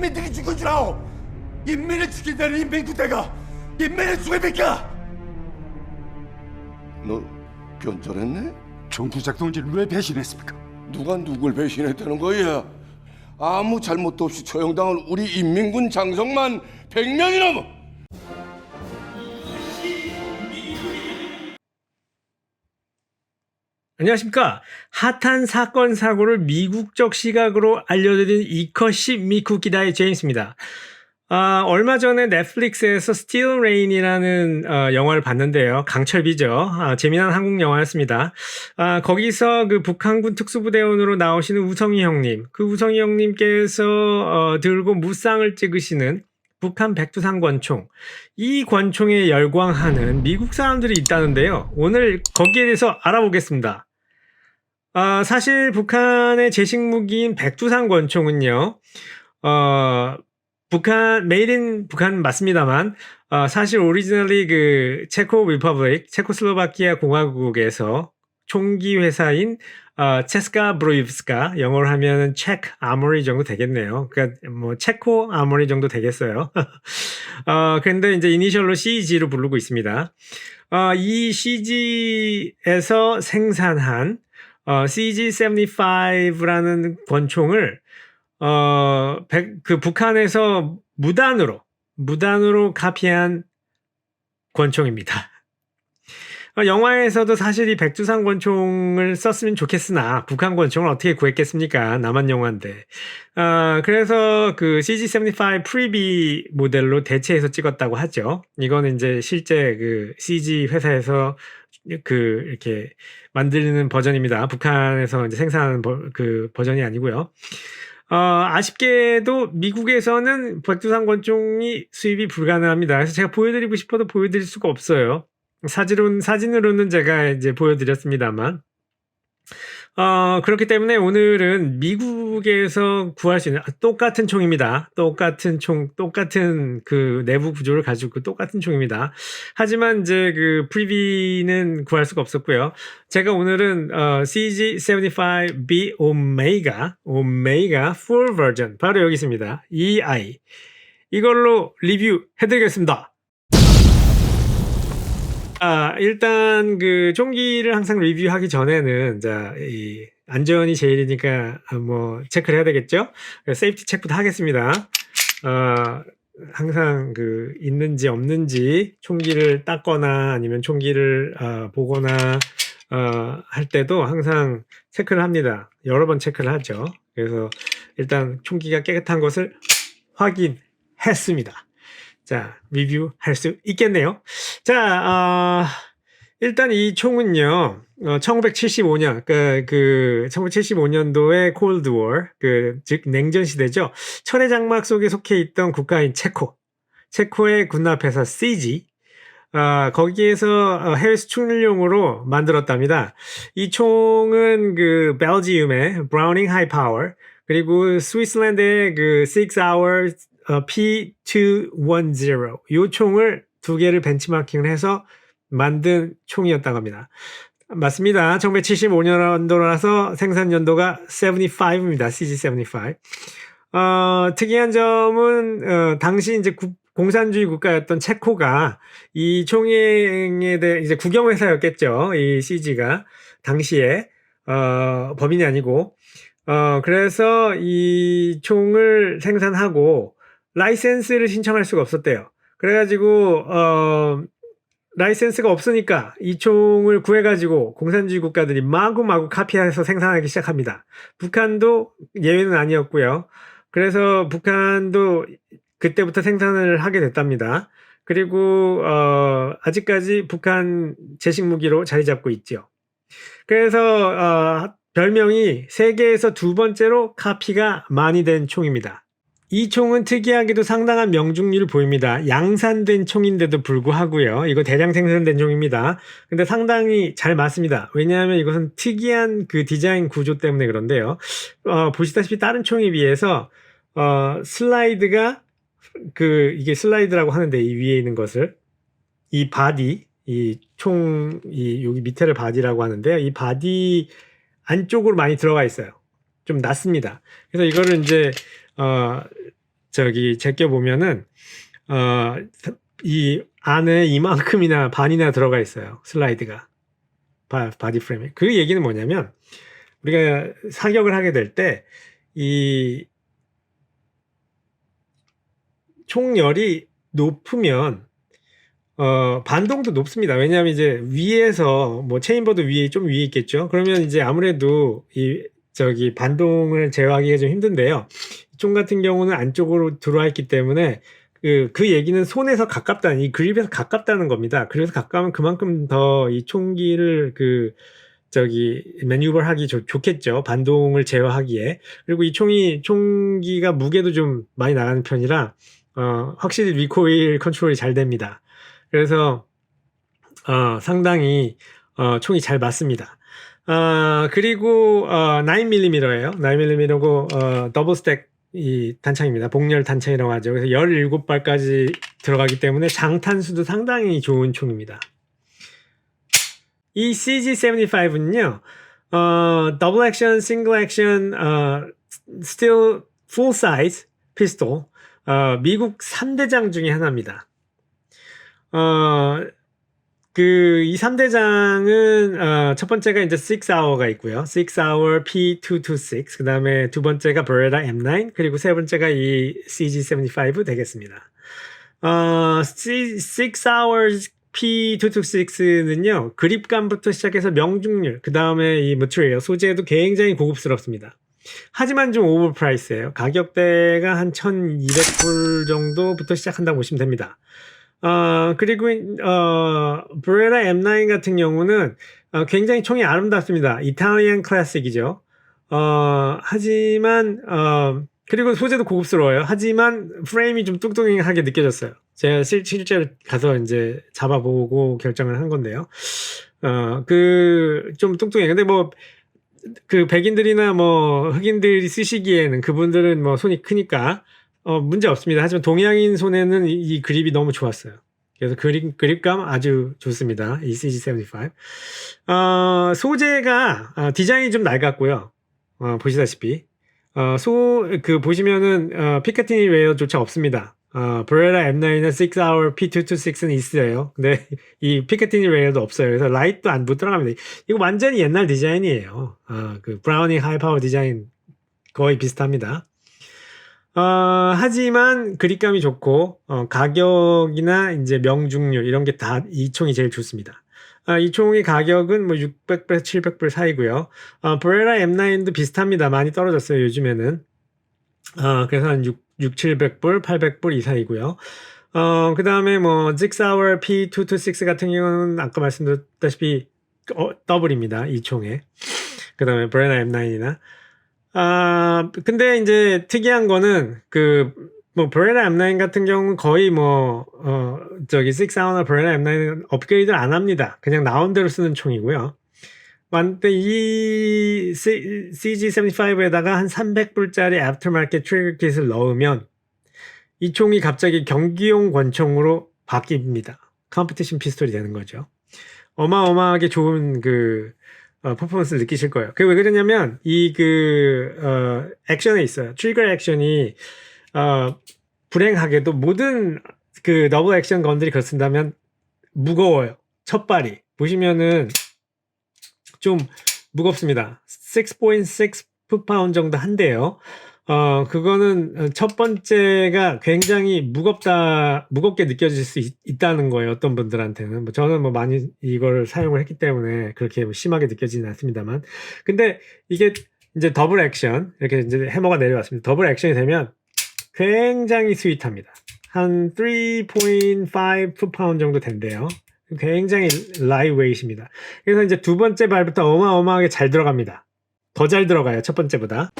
인민들이 죽은 줄 아오. 인민을 죽인다는 인민군대가 인민을 죽입니까? 너 변절했네? 정주작 동지를 왜 배신했습니까? 누가 누굴 배신했다는 거야? 아무 잘못도 없이 처형당한 우리 인민군 장성만 100명이 넘어. 안녕하십니까. 핫한 사건 사고를 미국적 시각으로 알려드린 이컷이 미쿠키다의 제임스입니다. 얼마 전에 넷플릭스에서 Steel Rain이라는 영화를 봤는데요. 강철비죠. 재미난 한국 영화였습니다. 거기서 그 북한군 특수부대원으로 나오시는 우성희 형님, 그 우성희 형님께서 들고 무쌍을 찍으시는 북한 백두산 권총, 이 권총에 열광하는 미국 사람들이 있다는데요. 오늘 거기에 대해서 알아보겠습니다. 사실 북한의 제식 무기인 백두산 권총은요, 메이드 인 북한 맞습니다만, 사실 오리지널리 그 체코슬로바키아 공화국에서 총기 회사인, 체스카 브로이브스카, 영어로 하면 체크 아머리 정도 되겠네요. 그러니까 뭐 체코 아머리 정도 되겠어요. 근데 이제 이니셜로 CG로 부르고 있습니다. 이 CG에서 생산한 CG75라는 권총을 북한에서 무단으로 카피한 권총입니다. 영화에서도 사실 이 백두산 권총을 썼으면 좋겠으나 북한 권총을 어떻게 구했겠습니까? 남한 영화인데. 그래서 그 CG75 프리비 모델로 대체해서 찍었다고 하죠. 이거는 이제 실제 그 CG 회사에서 이렇게 만드는 버전입니다. 북한에서 이제 생산하는 그 버전이 아니고요. 아쉽게도 미국에서는 백두산 권총이 수입이 불가능합니다. 그래서 제가 보여드리고 싶어도 보여드릴 수가 없어요. 사진으로는 제가 이제 보여드렸습니다만. 그렇기 때문에 오늘은 미국에서 구할 수 있는 똑같은 총입니다. 똑같은 그 내부 구조를 가지고 똑같은 총입니다. 하지만 이제 그 프리비는 구할 수가 없었고요. 제가 오늘은 CG75B 오메가 full version 바로 여기 있습니다. EI 이걸로 리뷰해드리겠습니다. 일단 그 총기를 항상 리뷰하기 전에는 이 안전이 제일이니까 뭐 체크를 해야 되겠죠. 세이프티 체크부터 하겠습니다. 항상 그 있는지 없는지 총기를 닦거나 아니면 총기를 보거나 할 때도 항상 체크를 합니다. 여러 번 체크를 하죠. 그래서 일단 총기가 깨끗한 것을 확인했습니다. 자, 리뷰할 수 있겠네요. 자, 일단 이 총은요, 1975년, 1975년도의 콜드 워, 즉, 냉전 시대죠. 철의 장막 속에 속해 있던 국가인 체코의 군납회사 CG, 거기에서 해외 수출용으로 만들었답니다. 이 총은 그 벨지움의 브라우닝 하이 파워, 그리고 스위스랜드의 그 6-hour P210 이 총을 두 개를 벤치마킹을 해서 만든 총이었다고 합니다. 맞습니다. 1975년도라서 생산 연도가 75입니다. CG75. 특이한 점은 당시 이제 공산주의 국가였던 체코가 이 총에 대해 이제 국영회사였겠죠. 이 CG가 당시에 법인이 아니고 그래서 이 총을 생산하고 라이센스를 신청할 수가 없었대요. 그래가지고 라이센스가 없으니까 이 총을 구해가지고 공산주의 국가들이 마구마구 카피해서 생산하기 시작합니다. 북한도 예외는 아니었고요. 그래서 북한도 그때부터 생산을 하게 됐답니다. 그리고 아직까지 북한 제식 무기로 자리 잡고 있죠. 그래서 별명이 세계에서 두 번째로 카피가 많이 된 총입니다. 이 총은 특이하게도 상당한 명중률을 보입니다. 양산된 총인데도 불구하고요. 이거 대량 생산된 총입니다. 근데 상당히 잘 맞습니다. 왜냐하면 이것은 특이한 그 디자인 구조 때문에 그런데요. 보시다시피 다른 총에 비해서 슬라이드가 이게 슬라이드라고 하는데 이 위에 있는 것을 이 바디, 여기 밑에를 바디라고 하는데요. 이 바디 안쪽으로 많이 들어가 있어요. 좀 낮습니다. 그래서 이거를 이제 제껴 보면은 이 안에 이만큼이나 반이나 들어가 있어요. 슬라이드가 바디 프레임에. 그 얘기는 뭐냐면 우리가 사격을 하게 될 때 이 총열이 높으면 반동도 높습니다. 왜냐하면 이제 위에서 뭐 체인버도 좀 위에 있겠죠. 그러면 이제 아무래도 반동을 제어하기가 좀 힘든데요. 총 같은 경우는 안쪽으로 들어와 있기 때문에 그 얘기는 손에서 가깝다는, 이 그립에서 가깝다는 겁니다. 그래서 가까우면 그만큼 더 이 총기를 매뉴버 하기 좋겠죠. 반동을 제어하기에. 그리고 이 총기가 무게도 좀 많이 나가는 편이라, 확실히 리코일 컨트롤이 잘 됩니다. 그래서, 상당히, 총이 잘 맞습니다. 그리고, 9mm예요. 9mm고, 더블 스택 이 단창입니다. 복열 단창이라고 하죠. 그래서 17발까지 들어가기 때문에 장탄수도 상당히 좋은 총입니다. 이 CG75는요, 더블 액션, 싱글 액션, 스틸 풀 사이즈 피스톨, 미국 3대장 중에 하나입니다. 이 3대장은, 첫 번째가 이제 6hour가 있고요. 6hour P226. 그 다음에 두 번째가 Beretta M9. 그리고 세 번째가 이 CG75 되겠습니다. 6hours P226는요, 그립감부터 시작해서 명중률, 그 다음에 이 머티리얼, 소재도 굉장히 고급스럽습니다. 하지만 좀 오버프라이스예요. 가격대가 한 1200불 정도부터 시작한다고 보시면 됩니다. 그리고, 브레라 M9 같은 경우는, 굉장히 총이 아름답습니다. 이탈리안 클래식이죠. 하지만, 그리고 소재도 고급스러워요. 하지만, 프레임이 좀 뚱뚱하게 느껴졌어요. 제가 실제로 가서 이제 잡아보고 결정을 한 건데요. 좀 뚱뚱해. 근데 백인들이나 흑인들이 쓰시기에는 그분들은 손이 크니까, 문제 없습니다. 하지만 동양인 손에는 이 그립이 너무 좋았어요. 그래서 그립감 아주 좋습니다. 이 CG75. 소재가, 디자인이 좀 낡았고요. 보시다시피. 보시면은, 피카티니 웨어조차 없습니다. 브레라 M9은 6hour P226는 있어요. 근데 이 피카티니 웨어도 없어요. 그래서 라이트도 못 들어갑니다. 이거 완전히 옛날 디자인이에요. 브라우닝 하이 파워 디자인 거의 비슷합니다. 하지만 그립감이 좋고, 가격이나 이제 명중률 이런 게 다 이 총이 제일 좋습니다. 이 총의 가격은 600불, 700불 사이고요. 브레라 M9도 비슷합니다. 많이 떨어졌어요, 요즘에는. 그래서 한 700불, 800불 이 사이고요. 그 다음에 6hour P226 같은 경우는 아까 말씀드렸다시피, 더블입니다. 이 총에. 그 다음에 브레라 M9이나. 근데 이제 특이한 거는 브레라 M9 같은 경우는 거의 6hour나 브레라 M9은 업그레이드를 안 합니다. 그냥 나온 대로 쓰는 총이고요. 근데 이 CG75에다가 한 300불짜리 애프터마켓 트리거 킷을 넣으면 이 총이 갑자기 경기용 권총으로 바뀝니다. 컴피티션 피스톨이 되는 거죠. 어마어마하게 좋은 퍼포먼스를 느끼실 거예요. 그게 왜 그러냐면, 액션에 있어요. 트리거 액션이, 불행하게도 모든 더블 액션 건들이 그렇습니다면 무거워요. 첫 발이. 보시면은 좀 무겁습니다. 6.6 풋파운드 정도 한대요. 그거는 첫 번째가 굉장히 무겁게 느껴질 수 있다는 거예요. 어떤 분들한테는. 저는 많이 이걸 사용을 했기 때문에 그렇게 심하게 느껴지진 않습니다만. 근데 이게 이제 더블 액션, 이렇게 이제 해머가 내려왔습니다. 더블 액션이 되면 굉장히 스윗합니다. 한 3.5 풋파운드 정도 된대요. 굉장히 라이트웨이트입니다. 그래서 이제 두 번째 발부터 어마어마하게 잘 들어갑니다. 더 잘 들어가요, 첫 번째보다.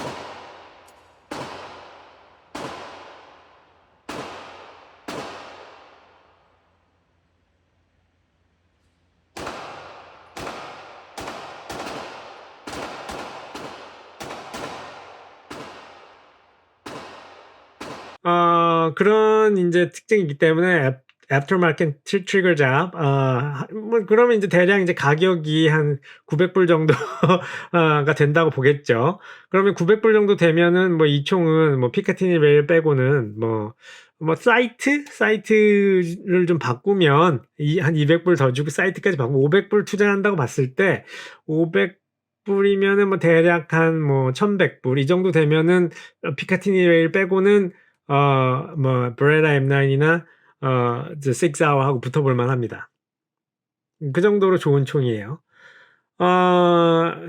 그런 이제 특징이기 때문에 aftermarket trigger job. 뭐 그러면 이제 대략 이제 가격이 한 900불 정도가 된다고 보겠죠. 그러면 900불 정도 되면은 뭐 이 총은 뭐 피카티니 레일 빼고는 뭐 사이트를 좀 바꾸면 한 200불 더 주고 사이트까지 바꾸고 500불 투자한다고 봤을 때 500불이면은 뭐 대략 한 뭐 1100불 이 정도 되면은 피카티니 레일 빼고는 뭐 베레타 M9이나 the 6Hour하고 붙어볼 만합니다. 그 정도로 좋은 총이에요.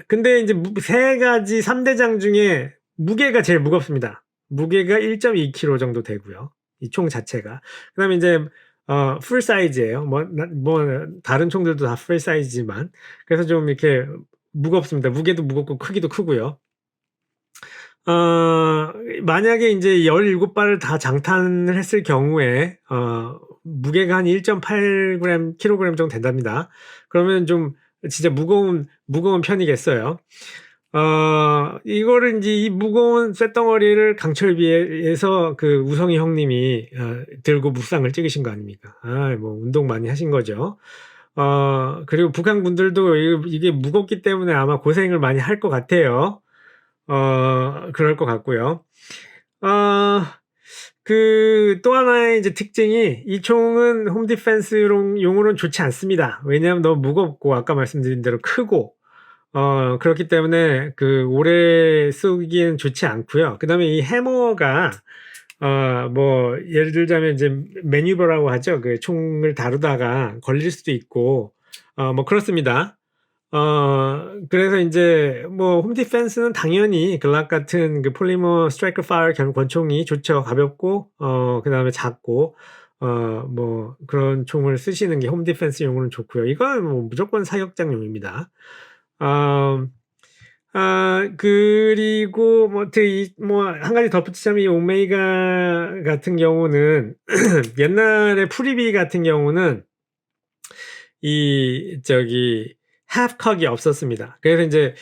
근데 이제 세 가지 3대장 중에 무게가 제일 무겁습니다. 무게가 1.2kg 정도 되고요. 이 총 자체가. 그다음에 이제 풀 사이즈예요. 뭐 다른 총들도 다 풀 사이즈지만 그래서 좀 이렇게 무겁습니다. 무게도 무겁고 크기도 크고요. 만약에 이제 17발을 다 장탄을 했을 경우에 무게가 한 1.8g, kg 정도 된답니다. 그러면 좀 진짜 무거운 편이겠어요. 이거를 이제 이 무거운 쇳덩어리를 강철비에서 그 우성희 형님이 들고 묵상을 찍으신 거 아닙니까? 뭐 운동 많이 하신 거죠. 그리고 북한 군들도 이게 무겁기 때문에 아마 고생을 많이 할 것 같아요. 그럴 것 같고요. 또 하나의 이제 특징이 이 총은 홈 디펜스용으로는 좋지 않습니다. 왜냐하면 너무 무겁고 아까 말씀드린 대로 크고 그렇기 때문에 오래 쓰기엔 좋지 않고요. 그 다음에 이 해머가 뭐 예를 들자면 이제 매뉴버라고 하죠. 그 총을 다루다가 걸릴 수도 있고 뭐 그렇습니다. 그래서 이제 뭐 홈 디펜스는 당연히 글락 같은 그 폴리머 스트라이크 파이어 권총이 좋죠. 가볍고 그다음에 작고 뭐 그런 총을 쓰시는 게 홈 디펜스용으로는 좋고요. 이건 뭐 무조건 사격장용입니다. 그리고 뭐 한 가지 덧붙이자면 이 오메가 같은 경우는 옛날에 프리비 같은 경우는 halfcock이 없었습니다. 그래서 이제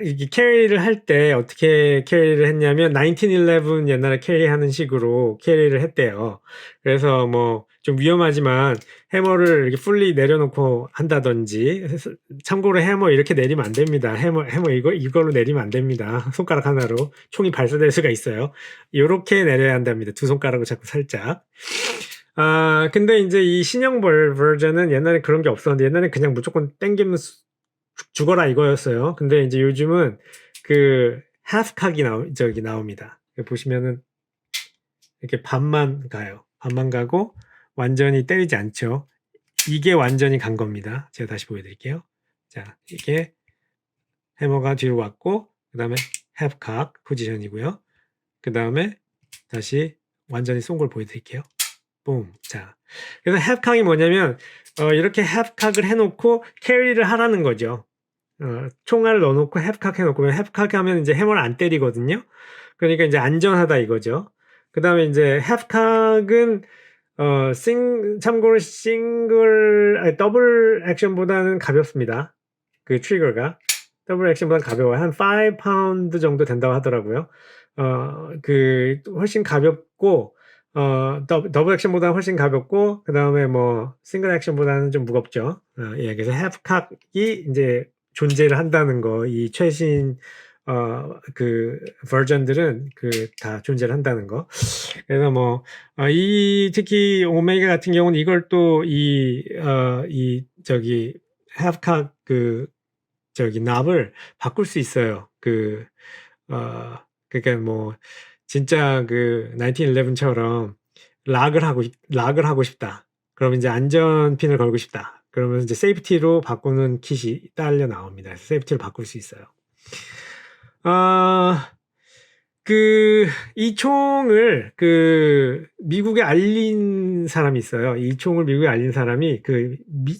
이게 캐리를 할 때 어떻게 캐리를 했냐면 1911 옛날에 캐리하는 식으로 캐리를 했대요. 그래서 뭐 좀 위험하지만 해머를 이렇게 풀리 내려놓고 한다든지. 참고로 해머 이렇게 내리면 안 됩니다. 해머 이걸로 내리면 안 됩니다. 손가락 하나로 총이 발사될 수가 있어요. 요렇게 내려야 한답니다. 두 손가락으로 자꾸 살짝. 근데 이제 이 신형 버전은 옛날에 그런 게 없었는데 옛날에 그냥 무조건 땡기면 죽어라 이거였어요. 근데 이제 요즘은 halfcock이 나옵니다. 보시면은 이렇게 반만 가요. 반만 가고 완전히 때리지 않죠. 이게 완전히 간 겁니다. 제가 다시 보여드릴게요. 자, 이게 해머가 뒤로 왔고 그 다음에 halfcock 포지션이고요. 그 다음에 다시 완전히 쏜 걸 보여드릴게요. 붐. 자, 그래서 halfcock이 뭐냐면 이렇게 halfcock을 해놓고 캐리를 하라는 거죠. 총알을 넣어놓고 halfcock 해놓고 halfcock 하면 이제 해머를 안 때리거든요. 그러니까 이제 안전하다 이거죠. 그 다음에 이제 halfcock은 참고로 더블 액션보다는 가볍습니다. 그 트리거가 더블 액션보다는 가벼워요. 한 5파운드 정도 된다고 하더라고요. 훨씬 가볍고 더블 액션보다는 훨씬 가볍고 그 다음에 뭐 싱글 액션보다는 좀 무겁죠. 그래서 halfcock이 이제 존재를 한다는 거, 이 최신 버전들은 다 존재를 한다는 거. 그래서 뭐 특히 오메가 같은 경우는 이걸 또 halfcock 납을 바꿀 수 있어요. 그러니까 뭐 진짜 1911처럼 락을 하고 싶다. 그럼 이제 안전핀을 걸고 싶다. 그러면 이제 세이프티로 바꾸는 킷이 딸려 나옵니다. 그래서 세이프티로 바꿀 수 있어요. 이 총을 미국에 알린 사람이 있어요. 이 총을 미국에 알린 사람이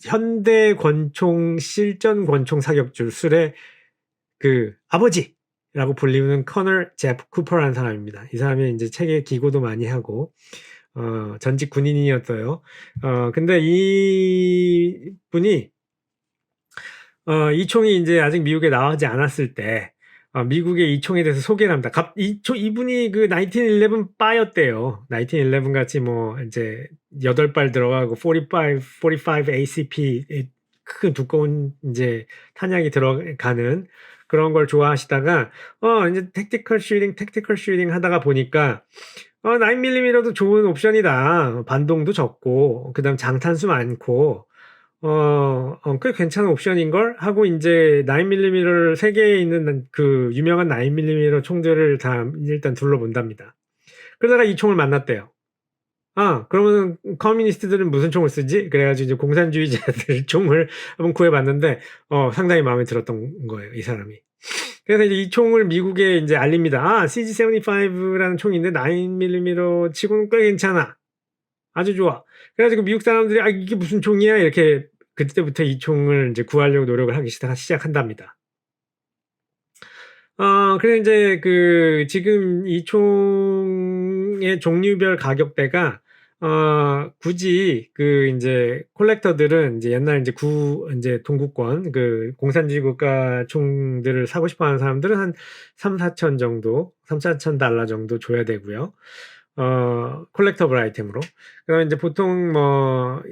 현대 권총 실전 권총 사격술의 아버지라고 불리는 커널 제프 쿠퍼라는 사람입니다. 이 사람이 이제 책에 기고도 많이 하고 전직 군인이었어요. 근데 이 분이 이 총이 이제 아직 미국에 나오지 않았을 때 미국의 이 총에 대해서 소개를 합니다. 이분이 그 1911 바였대요. 1911 같이 뭐 이제 8발 들어가고 45 ACP 큰 두꺼운 이제 탄약이 들어가는 그런 걸 좋아하시다가 이제 택티컬 슈팅 하다가 보니까 9mm도 좋은 옵션이다. 반동도 적고 그다음 장탄수 많고 꽤 괜찮은 옵션인걸? 하고, 이제, 9mm를 세계에 있는 그 유명한 9mm 총들을 다 일단 둘러본답니다. 그러다가 이 총을 만났대요. 그러면 커뮤니스트들은 무슨 총을 쓰지? 그래가지고 이제 공산주의자들 총을 한번 구해봤는데, 상당히 마음에 들었던 거예요, 이 사람이. 그래서 이제 이 총을 미국에 이제 알립니다. CG75라는 총인데 9mm 치고는 꽤 괜찮아. 아주 좋아. 그래가지고 미국 사람들이 이게 무슨 총이야? 이렇게 그때부터 이 총을 이제 구하려고 노력을 하기 시작한답니다. 그래서 이제 지금 이 총의 종류별 가격대가 굳이 이제 콜렉터들은 이제 옛날 이제 동구권 공산주의 국가 총들을 사고 싶어 하는 사람들은 한 3,4천 정도, 3,4천 달러 정도 줘야 되고요. 콜렉터블 아이템으로. 그다음에 이제 보통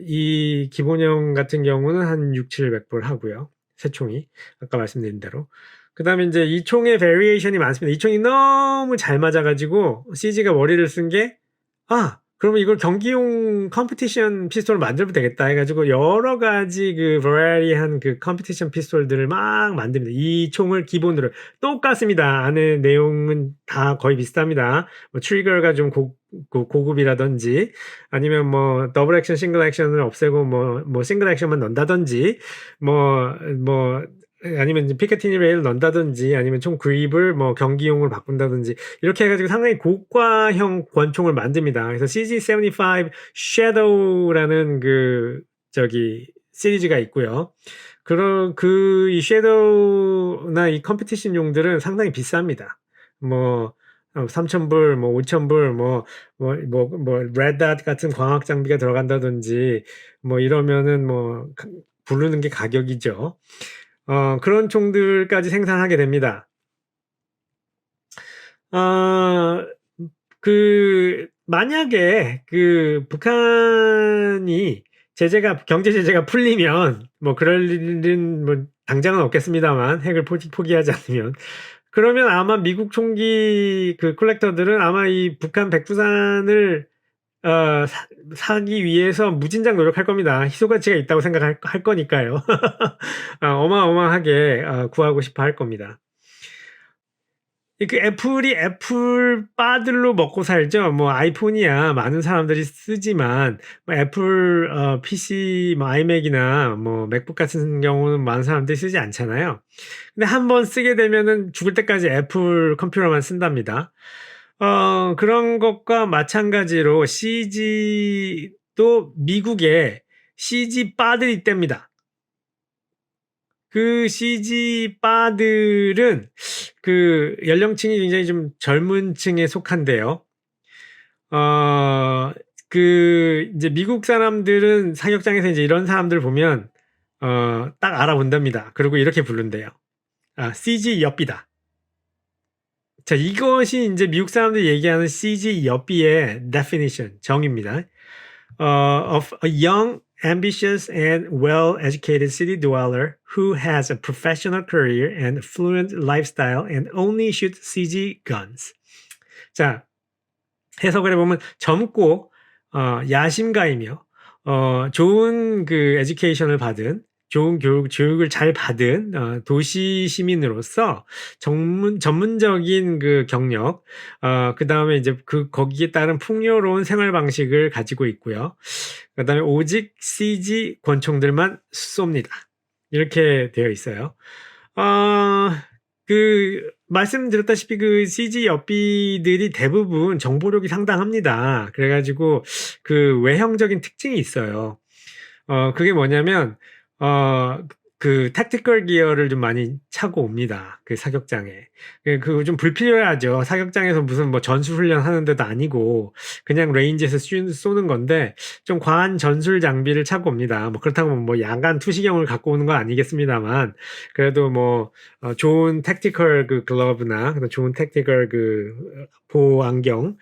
이 기본형 같은 경우는 한 6,700불 하고요. 새 총이. 아까 말씀드린 대로. 그다음에 이제 이 총의 베리에이션이 많습니다. 이 총이 너무 잘 맞아가지고 CG가 머리를 쓴 게, 그러면 이걸 경기용 컴피티션 피스톨을 만들면 되겠다 해가지고 여러 가지 버라이어티한 컴피티션 피스톨들을 막 만듭니다. 이 총을 기본으로 똑같습니다. 안에 내용은 다 거의 비슷합니다. 트리거가 좀 고급이라든지 아니면 더블 액션, 싱글 액션을 없애고 싱글 액션만 넣는다든지 아니면 피케티니 레일을 넣는다든지 아니면 총 그립을 경기용으로 바꾼다든지 이렇게 해가지고 상당히 고가형 권총을 만듭니다. 그래서 CG75 Shadow라는 시리즈가 있고요. 이 Shadow나 이 컴피티션용들은 상당히 비쌉니다. 3,000불, 5,000불, 레드닷 같은 광학 장비가 들어간다든지 이러면은 부르는 게 가격이죠. 그런 총들까지 생산하게 됩니다. 만약에 북한이 경제 제재가 풀리면, 그럴 일은 당장은 없겠습니다만, 핵을 포기하지 않으면. 그러면 아마 미국 총기 콜렉터들은 아마 이 북한 백두산을 사기 위해서 무진장 노력할 겁니다. 희소가치가 있다고 생각할 거니까요. 어마어마하게 구하고 싶어 할 겁니다. 애플이 애플 바들로 먹고 살죠. 아이폰이야 많은 사람들이 쓰지만 애플 PC, 아이맥이나 맥북 같은 경우는 많은 사람들이 쓰지 않잖아요. 근데 한번 쓰게 되면은 죽을 때까지 애플 컴퓨터만 쓴답니다. 그런 것과 마찬가지로 CG도 미국에 CG 바들이 있답니다. 그 CG 바들은 연령층이 굉장히 좀 젊은 층에 속한데요. 이제 미국 사람들은 사격장에서 이제 이런 사람들 보면, 딱 알아본답니다. 그리고 이렇게 부른대요. CG 옆이다. 자, 이것이 이제 미국 사람들이 얘기하는 CG 옆이의 definition, 정의입니다. Of a young, ambitious, and well-educated city dweller who has a professional career and fluent lifestyle and only shoots CG guns. 자, 해석을 해보면 젊고 야심가이며 좋은 에듀케이션을 받은 좋은 교육을 잘 받은 도시 시민으로서 전문적인 경력, 그 다음에 이제 거기에 따른 풍요로운 생활 방식을 가지고 있고요. 그 다음에 오직 CG 권총들만 쏩니다. 이렇게 되어 있어요. 말씀드렸다시피 CG 옆비들이 대부분 정보력이 상당합니다. 그래가지고 외형적인 특징이 있어요. 그게 뭐냐면, 그 택티컬 기어를 좀 많이 차고 옵니다. 그 사격장에. 그거 좀 불필요하죠. 사격장에서 무슨 뭐 전술 훈련 하는 데도 아니고 그냥 레인지에서 쏘는 건데 좀 과한 전술 장비를 차고 옵니다. 뭐 그렇다고 뭐 야간 투시경을 갖고 오는 건 아니겠습니다만 그래도 뭐 좋은 택티컬 그 글러브나 좋은 택티컬 그 보호 안경,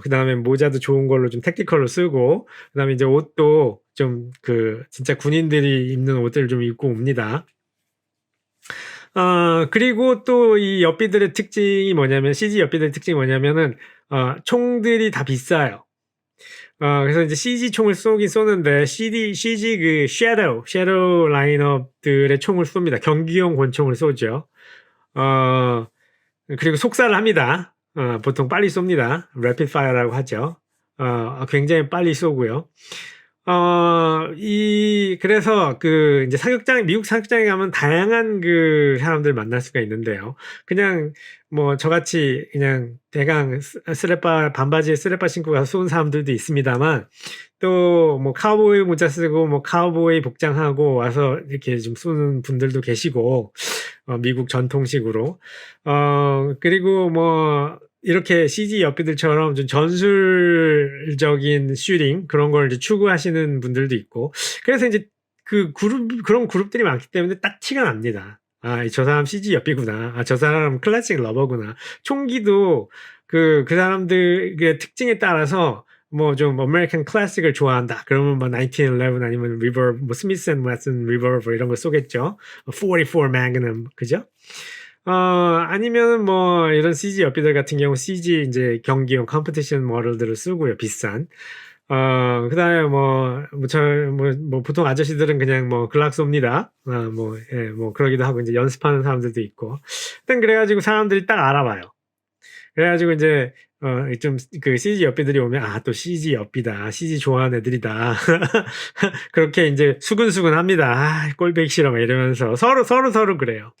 그다음에 모자도 좋은 걸로 좀 택티컬로 쓰고 그다음에 이제 옷도 좀 진짜 군인들이 입는 옷들을 좀 입고 옵니다. 그리고 또 이 엽비들의 특징이 뭐냐면, CG 엽비들의 특징이 뭐냐면은, 총들이 다 비싸요. 그래서 이제 CG 총을 쏘긴 쏘는데, CG 그 섀도우 라인업들의 총을 쏩니다. 경기용 권총을 쏘죠. 그리고 속살을 합니다. 보통 빨리 쏩니다. 래피드 파이어라고 하죠. 굉장히 빨리 쏘고요. 그래서 이제 미국 사격장에 가면 다양한 사람들 만날 수가 있는데요. 그냥, 저같이 그냥 대강 반바지에 스레빠 신고 가서 쏘는 사람들도 있습니다만, 또, 카우보이 모자 쓰고, 카우보이 복장하고 와서 이렇게 좀 쏘는 분들도 계시고, 미국 전통식으로. 그리고 이렇게 CG 엽비들처럼 좀 전술적인 슈팅 그런 걸 이제 추구하시는 분들도 있고 그래서 이제 그런 그룹들이 많기 때문에 딱 티가 납니다. 저 사람 CG 엽비구나. 저 사람 클래식 러버구나. 총기도 그 사람들의 특징에 따라서 좀 아메리칸 클래식을 좋아한다. 그러면 1911 아니면 리버브, 스미스 앤 웨슨 리버브 이런 거 쏘겠죠. 44 매그넘 그죠? 아니면 이런 CG 엽비들 같은 경우 CG 이제 경기용 컴피티션 모델들을 쓰고요. 비싼. 그 다음에 보통 아저씨들은 그냥 글락 쏩니다. 그러기도 하고 이제 연습하는 사람들도 있고. 일단 그래가지고 사람들이 딱 알아봐요. 그래가지고 이제, CG 엽비들이 오면, 또 CG 엽비다. CG 좋아하는 애들이다. 그렇게 이제 수근수근 합니다. 꼴배기 싫어. 이러면서 서로 그래요.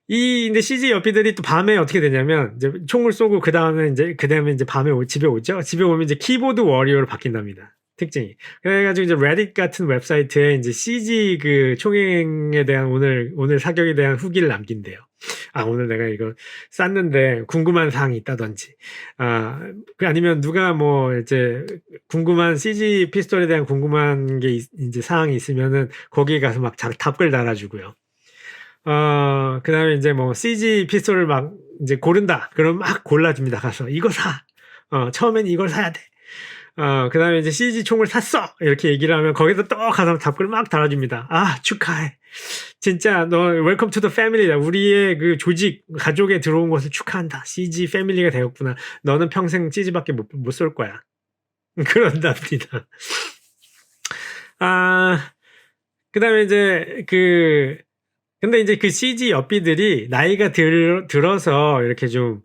근데 CG 엽비들이 또 밤에 어떻게 되냐면, 이제 총을 쏘고, 그 다음에 이제 밤에 집에 오죠? 집에 오면 이제 키보드 워리어로 바뀐답니다. 특징이. 그래가지고 이제 레딧 같은 웹사이트에 이제 CG 총행에 대한 오늘 사격에 대한 후기를 남긴대요. 오늘 내가 이거 쐈는데 궁금한 사항이 있다든지. 아니면 누가 이제 궁금한 CG 피스톨에 대한 궁금한 게 이제 사항이 있으면은 거기에 가서 막 답글 달아주고요. 그 다음에 이제 CG 피스톨을 막 이제 고른다. 그럼 막 골라줍니다. 가서 이거 사. 처음엔 이걸 사야 돼. 그 다음에 이제 CG 총을 샀어! 이렇게 얘기를 하면 거기서 또 가서 답글 막 달아줍니다. 축하해. 진짜 너 웰컴 투 더 패밀리다. 우리의 가족에 들어온 것을 축하한다. CG 패밀리가 되었구나. 너는 평생 CG밖에 못 쏠 거야. 그런답니다. 그 다음에 이제 근데 이제 CG 엽비들이 나이가 들어서 이렇게 좀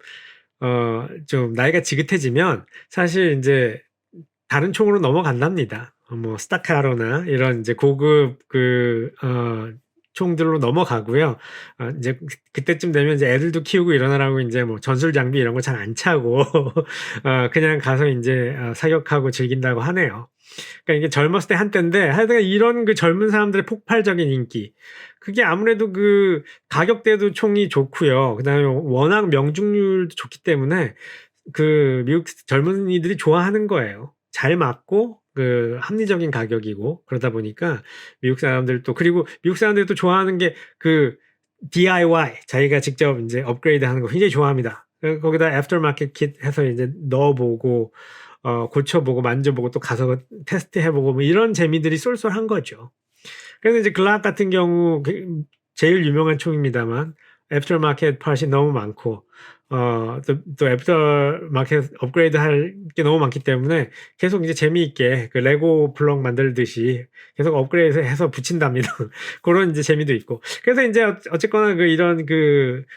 나이가 지긋해지면 사실 이제 다른 총으로 넘어간답니다. 스타카로나 이런 이제 고급 총들로 넘어가고요. 이제 그때쯤 되면 이제 애들도 키우고 이러느라고 이제 전술 장비 이런 거 잘 안 차고 그냥 가서 이제 사격하고 즐긴다고 하네요. 그러니까 이게 젊었을 때 한때인데 하여튼 이런 젊은 사람들의 폭발적인 인기. 그게 아무래도 가격대도 총이 좋고요. 그다음에 워낙 명중률도 좋기 때문에 미국 젊은이들이 좋아하는 거예요. 잘 맞고 합리적인 가격이고 그러다 보니까 미국 사람들도 그리고 미국 사람들도 좋아하는 게 DIY 자기가 직접 이제 업그레이드 하는 거 굉장히 좋아합니다. 거기다 애프터마켓 킷 해서 이제 넣어보고 고쳐보고 만져보고 또 가서 테스트해보고 이런 재미들이 쏠쏠한 거죠. 그래서 이제 글락 같은 경우 제일 유명한 총입니다만 애프터마켓 파트이 너무 많고 또 애프터마켓 업그레이드 할 게 너무 많기 때문에 계속 이제 재미있게 레고 블록 만들듯이 계속 업그레이드 해서 붙인답니다. 그런 이제 재미도 있고. 그래서 이제 어쨌거나 이런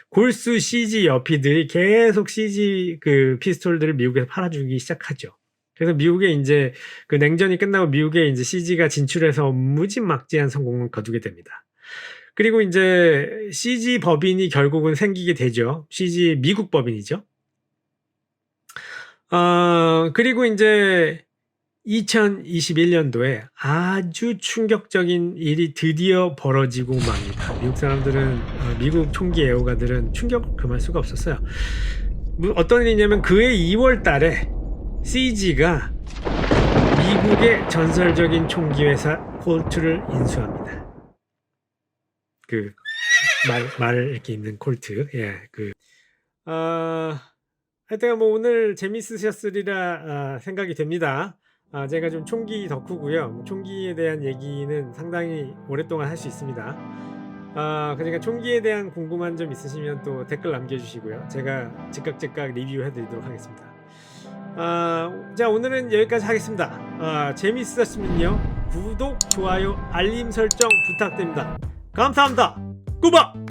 골수 CG 엽비들이 계속 CG 피스톨들을 미국에서 팔아주기 시작하죠. 그래서 미국에 이제 냉전이 끝나고 미국에 이제 CG가 진출해서 무지막지한 성공을 거두게 됩니다. 그리고 이제 CG 법인이 결국은 생기게 되죠. CG 미국 법인이죠. 그리고 이제 2021년도에 아주 충격적인 일이 드디어 벌어지고 맙니다. 미국 사람들은, 미국 총기 애호가들은 충격을 금할 수가 없었어요. 어떤 일이냐면 그해 2월 달에 CG가 미국의 전설적인 총기 회사 콜트를 인수합니다. 그 말 이렇게 있는 콜트. 예, 하여튼 뭐 오늘 재밌으셨으리라 생각이 됩니다. 제가 좀 총기 덕후고요. 총기에 대한 얘기는 상당히 오랫동안 할 수 있습니다. 그러니까 총기에 대한 궁금한 점 있으시면 또 댓글 남겨주시고요. 제가 즉각 리뷰해드리도록 하겠습니다. 자, 오늘은 여기까지 하겠습니다. 재밌으셨으면요, 구독, 좋아요, 알림 설정 부탁드립니다. 감사합니다. 꾸벅!